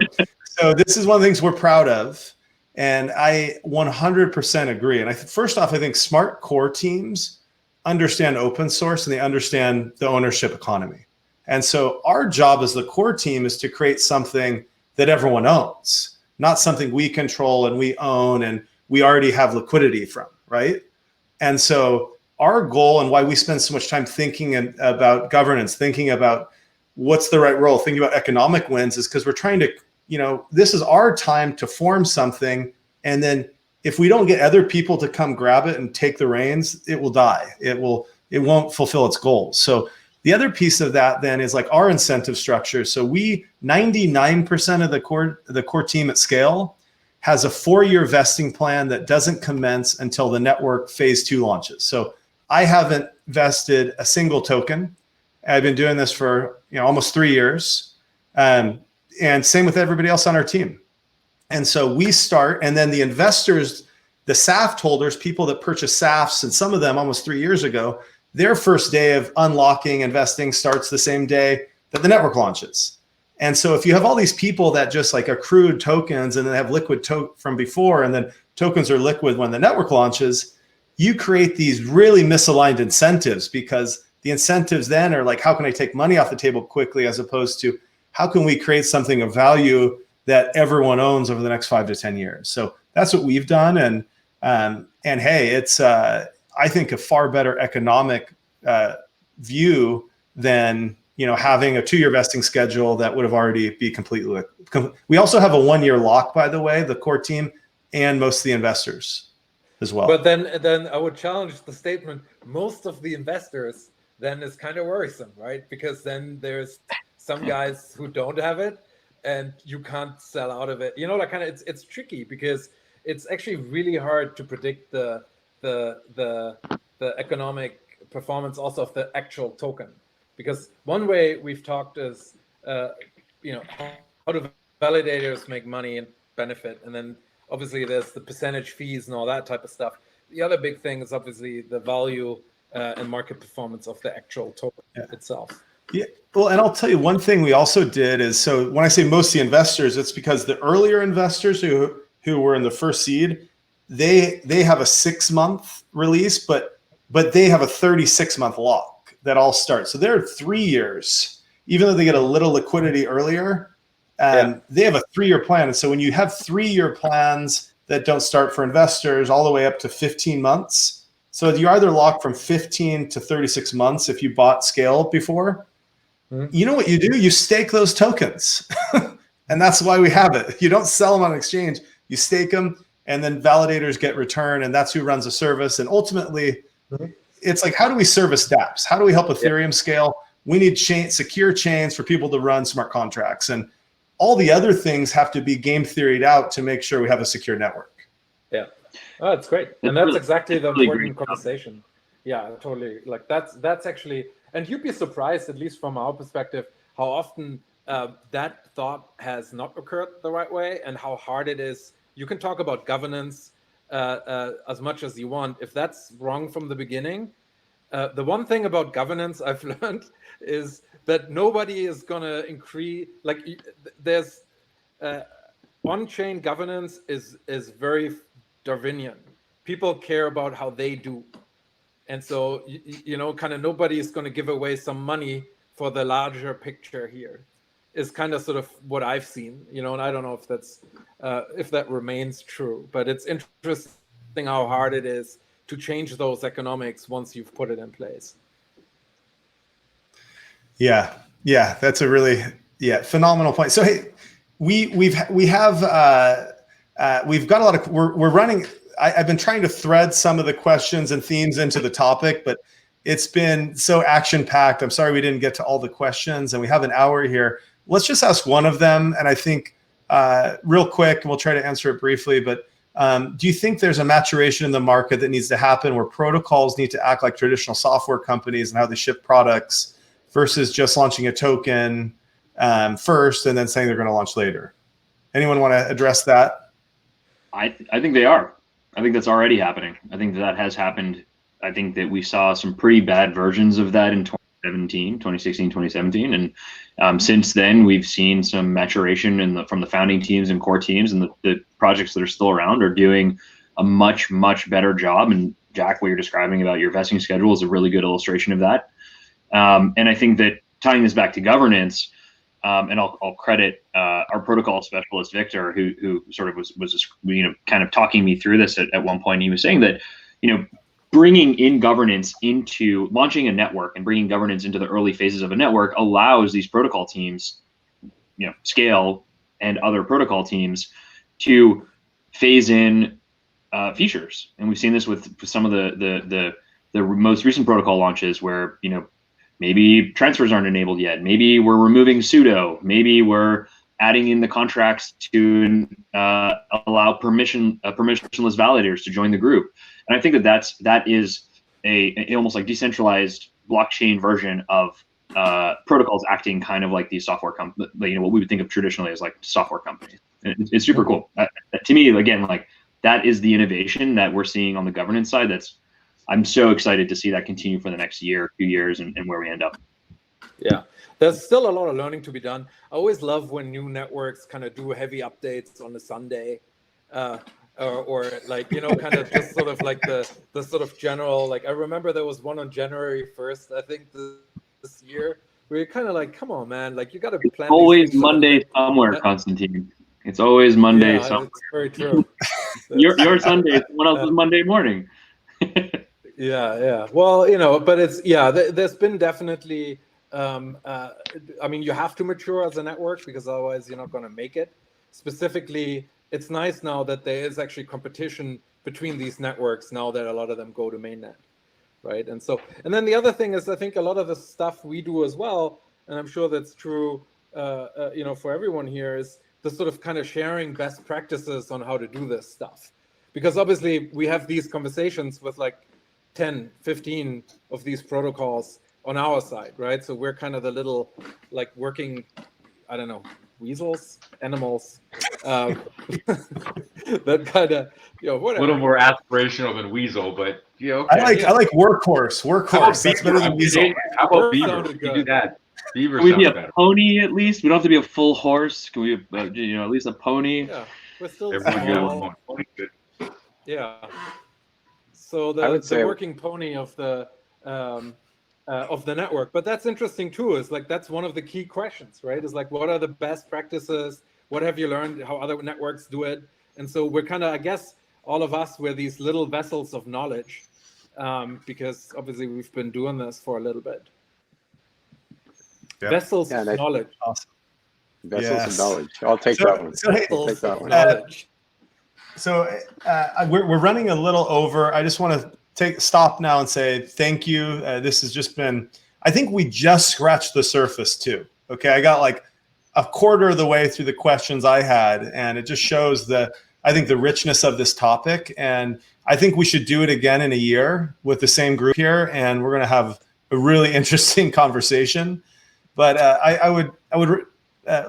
this is one of the things we're proud of, and I 100% agree. And first off, I think smart core teams understand open source, and they understand the ownership economy. And so our job as the core team is to create something that everyone owns, not something we control and we own and we already have liquidity from, right? And so our goal, and why we spend so much time thinking about governance, thinking about what's the right role, thinking about economic wins, is because we're trying to, you know, this is our time to form something, and then if we don't get other people to come grab it and take the reins, it will die. It won't fulfill its goals. So the other piece of that then is like our incentive structure. So 99% of the core team at Scale has a 4-year vesting plan that doesn't commence until the network phase 2 launches. So I haven't vested a single token. I've been doing this for, you know, almost 3 years, and same with everybody else on our team. And so we start, and then the investors, the SAFT holders, people that purchase SAFs, and some of them almost 3 years ago, their first day of unlocking investing starts the same day that the network launches. And so if you have all these people that just like accrued tokens and then have liquid from before, and then tokens are liquid when the network launches, you create these really misaligned incentives, because the incentives then are like, how can I take money off the table quickly, as opposed to how can we create something of value that everyone owns over the next 5 to 10 years. So that's what we've done. And hey, it's, I think, a far better economic view than, you know, having a 2-year vesting schedule that would have already be completely. We also have a 1-year lock, by the way, the core team and most of the investors as well. But then I would challenge the statement, most of the investors then is kind of worrisome, right? Because then there's some guys who don't have it, and you can't sell out of it. You know, that kind of, it's tricky, because it's actually really hard to predict the economic performance also of the actual token. Because one way we've talked is, you know, how do validators make money and benefit? And then obviously there's the percentage fees and all that type of stuff. The other big thing is obviously the value and market performance of the actual token itself. Yeah, well, and I'll tell you one thing we also did is, so when I say most of the investors, it's because the earlier investors who were in the first seed, they have a 6-month release, but they have a 36-month lock that all starts. So they're 3 years, even though they get a little liquidity earlier, they have a 3-year plan. And so when you have 3-year plans that don't start for investors all the way up to 15 months, so you're either locked from 15 to 36 months if you bought Scale before. You know what you do? You stake those tokens. And that's why we have it. You don't sell them on exchange. You stake them. and then validators get return, and that's who runs the service. And ultimately, it's like, how do we service dApps? How do we help Ethereum scale? We need secure chains for people to run smart contracts, and all the other things have to be game theoried out to make sure we have a secure network. Yeah, oh, that's great, and that's exactly the important conversation. Yeah, totally. Like that's actually, and you'd be surprised, at least from our perspective, how often that thought has not occurred the right way, and how hard it is. You can talk about governance as much as you want. If that's wrong from the beginning, the one thing about governance I've learned is that nobody is gonna increase. Like there's on-chain governance is very Darwinian. People care about how they do. And so, you know, kind of nobody is going to give away some money for the larger picture here, is kind of sort of what I've seen, you know, and I don't know if that's, if that remains true, but it's interesting how hard it is to change those economics once you've put it in place. Yeah, that's a really, phenomenal point. So, hey, we've got a lot of, we're running, I've been trying to thread some of the questions and themes into the topic, but it's been so action-packed. I'm sorry we didn't get to all the questions, and we have an hour here. Let's just ask one of them, and I think real quick, and we'll try to answer it briefly, but do you think there's a maturation in the market that needs to happen where protocols need to act like traditional software companies and how they ship products versus just launching a token first and then saying they're going to launch later? Anyone want to address that? I think they are. I think that's already happening. I think that has happened. I think that we saw some pretty bad versions of that in 2016, 2017. And since then, we've seen some maturation from the founding teams and core teams, and the projects that are still around are doing a much, much better job. And Jack, what you're describing about your vesting schedule is a really good illustration of that. And I think that tying this back to governance, and I'll credit our protocol specialist Richter, who sort of was kind of talking me through this at one point. He was saying that bringing in governance into launching a network and bringing governance into the early phases of a network allows these protocol teams, Scale and other protocol teams, to phase in features. And we've seen this with some of the most recent protocol launches where maybe transfers aren't enabled yet. Maybe we're removing pseudo. Maybe we're adding in the contracts to allow permissionless validators to join the group. And I think that is a almost like decentralized blockchain version of protocols acting kind of like these software companies, what we would think of traditionally as like software companies. And it's super cool. To me, again, like that is the innovation that we're seeing on the governance side. I'm so excited to see that continue for the next year, 2 years, and where we end up. Yeah, there's still a lot of learning to be done. I always love when new networks kind of do heavy updates on a Sunday, or like, kind of just sort of like the sort of general, like I remember there was one on January 1st, I think this year, where you're kind of like, come on, man, like you got to be planning. Always Monday somewhere, Konstantin. It's always Monday somewhere. It's very true. your Sunday is someone else's Monday morning. Yeah. Well, but it's, there's been definitely, I mean, you have to mature as a network because otherwise you're not going to make it. Specifically, it's nice now that there is actually competition between these networks now that a lot of them go to mainnet, right? And then the other thing is, I think a lot of the stuff we do as well, and I'm sure that's true, for everyone here, is the sort of kind of sharing best practices on how to do this stuff. Because obviously we have these conversations with like 10, 15 of these protocols on our side, right? So we're kind of the little, like working, I don't know, weasels, animals, that kind of, whatever. A little more aspirational than weasel, but okay. I like workworkhorse. That's better than weasel. How about beaver? We do that. Beaver Can we sounds be a better. Pony at least? We don't have to be a full horse. Can we, at least a pony? Yeah, we're still Everyone good. Yeah. So the working pony of the network, but that's interesting too. Is like that's one of the key questions, right? Is like, what are the best practices? What have you learned? How other networks do it? And so we're kind of, I guess, all of us, we're these little vessels of knowledge, because obviously we've been doing this for a little bit. Yep. Vessels of knowledge. Awesome. Vessels of knowledge. I'll take that one. Vessels of knowledge. we're running a little over. I just want to stop now and say thank you. This has just been, I think we just scratched the surface too. Okay, I got like a quarter of the way through the questions I had, and it just shows I think the richness of this topic. And I think we should do it again in a year with the same group here, and we're going to have a really interesting conversation. But I would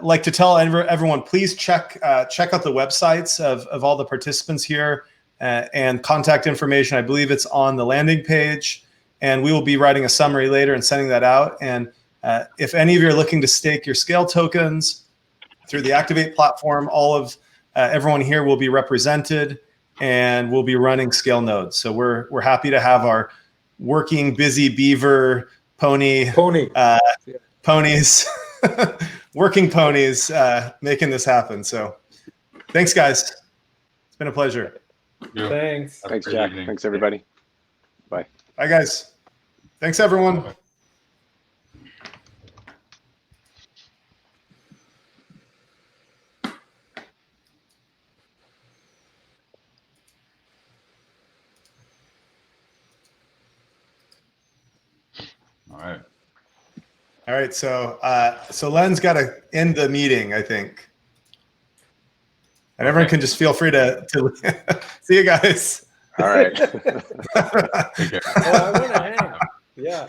like to tell everyone, please check out the websites of all the participants here and contact information. I believe it's on the landing page, and we will be writing a summary later and sending that out. And if any of you are looking to stake your SKALE tokens through the Activate platform, all of everyone here will be represented, and we'll be running SKALE nodes. So we're happy to have our working, busy beaver ponies, working ponies making this happen. So thanks, guys. It's been a pleasure. Thanks. Thanks, Jack. Thanks, everybody. Bye. Bye, guys. Thanks, everyone. Bye. All right. So Len's got to end the meeting, I think. And everyone can just feel free to see you guys. All right. Take care. I want to hang. Yeah.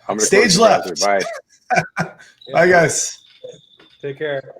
I'm gonna Stage close the browser. left. Bye. Bye, guys. Take care.